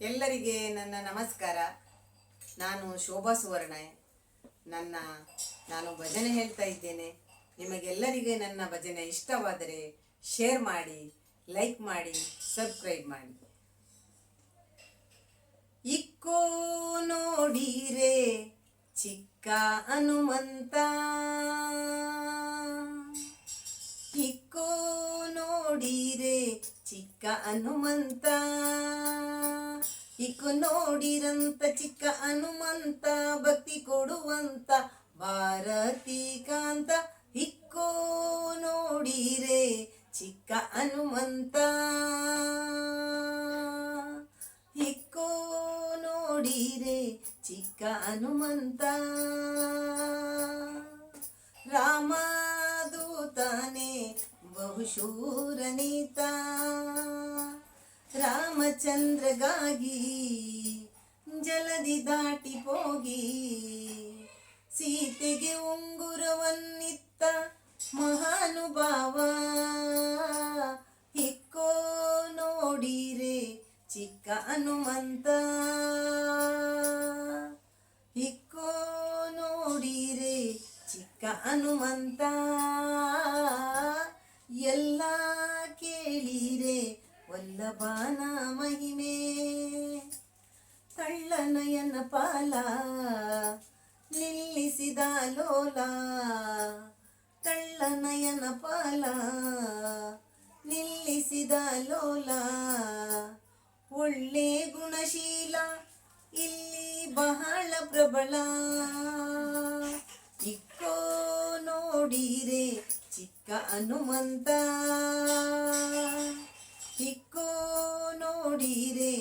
ಎಲ್ಲರಿಗೆ ನನ್ನ ನಮಸ್ಕಾರ. ನಾನು ಶೋಭಾ ಸುವರ್ಣ. ನಾನು ಭಜನೆ ಹೇಳ್ತಾ ಇದ್ದೇನೆ. ನಿಮಗೆಲ್ಲರಿಗೆ ನನ್ನ ಭಜನೆ ಇಷ್ಟವಾದರೆ ಶೇರ್ ಮಾಡಿ, ಲೈಕ್ ಮಾಡಿ, ಸಬ್ಸ್ಕ್ರೈಬ್ ಮಾಡಿ. ಇಕ್ಕೋ ನೋಡಿರೆ ಚಿಕ್ಕ ಹನುಮಂತ, ಇಕ್ಕೋ ನೋಡಿರೆ ಚಿಕ್ಕ ಹನುಮಂತ, ಇಕ್ಕು ನೋಡಿರಂತ ಚಿಕ್ಕ ಹನುಮಂತ, ಭಕ್ತಿ ಕೊಡುವಂತ ಭಾರತಿ ಕಾಂತ. ಇಕ್ಕೋ ನೋಡಿರೆ ಚಿಕ್ಕ ಹನುಮಂತ, ಇಕ್ಕೋ ನೋಡಿರೆ ಚಿಕ್ಕ ಹನುಮಂತ. ರಾಮದೂತನೇ ಬಹುಶೂರನೀತ, ರಾಮಚಂದ್ರಗಾಗಿ ಜಲದಿ ದಾಟಿ ಹೋಗಿ ಸೀತೆಗೆ ಉಂಗುರವನ್ನಿತ್ತ ಮಹಾನುಭಾವ. ಇಕ್ಕೋ ನೋಡಿರೆ ಚಿಕ್ಕ ಹನುಮಂತ, ಇಕ್ಕೋ ನೋಡಿರೆ ಚಿಕ್ಕ ಹನುಮಂತ. ಎಲ್ಲ ಕೇಳಿರೆ ವಲ್ಲಭನ ಮಹಿಮೆ, ಕಳ್ಳನಯನ ಪಾಲ ನಿಲ್ಲಿಸಿದ ಲೋಲ, ಕಳ್ಳನಯನ ಪಾಲ ನಿಲ್ಲಿಸಿದ ಲೋಲ. ಒಳ್ಳೆ ಗುಣಶೀಲ ಇಲ್ಲಿ ಬಹಳ ಪ್ರಬಲ. ಇಕ್ಕೋ ನೋಡಿರೆ ಚಿಕ್ಕ ಹನುಮಂತ, ಇಕ್ಕೋ ನೋಡಿರೆ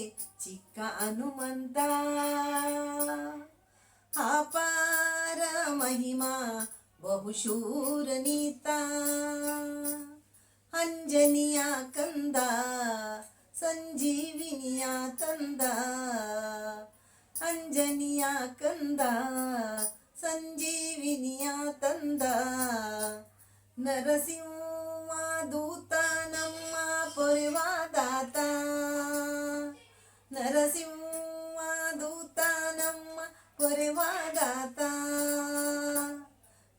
ಚಿಕ್ಕ ಹನುಮಂತ. ಅಪಾರ ಮಹಿಮಾ ಬಹುಶೂರನೀತ, ಅಂಜನಿಯ ಕಂದ ಸಂಜೀವಿನಿಯ ತಂದ, ಅಂಜನಿಯ ಕಂದ ಸಂಜೀವಿನಿಯ ತಂದ. ನರಸಿಂಹ ದೂತ ನಮ್ಮ ಪೊರೆವಾದಾತ, ನರಸಿಂಹ ದೂತ ನಮ್ಮ ಪೊರೆವಾದಾತ.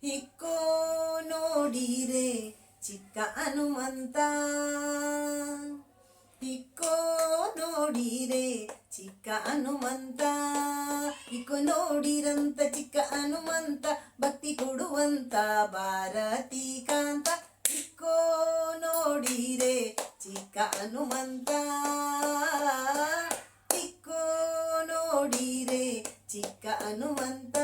ಇಕ್ಕೋ ನೋಡಿರೆ ಚಿಕ್ಕ ಹನುಮಂತ, ಇಕ್ಕೋ ನೋಡಿರೆ ಚಿಕ್ಕ ಹನುಮಂತ, ಇಕ್ಕೋ ನೋಡಿರಂತ ಚಿಕ್ಕ ಹನುಮಂತ, ಭಕ್ತಿ ಕೊಡುವಂತ ಭಾರತಿ ಕಾಂತ. ಇಕ್ಕೋ ನೋಡಿರೆ ಚಿಕ್ಕ ಹನುಮಂತ, ಇಕ್ಕೋ ನೋಡಿರೆ ಚಿಕ್ಕ ಹನುಮಂತ.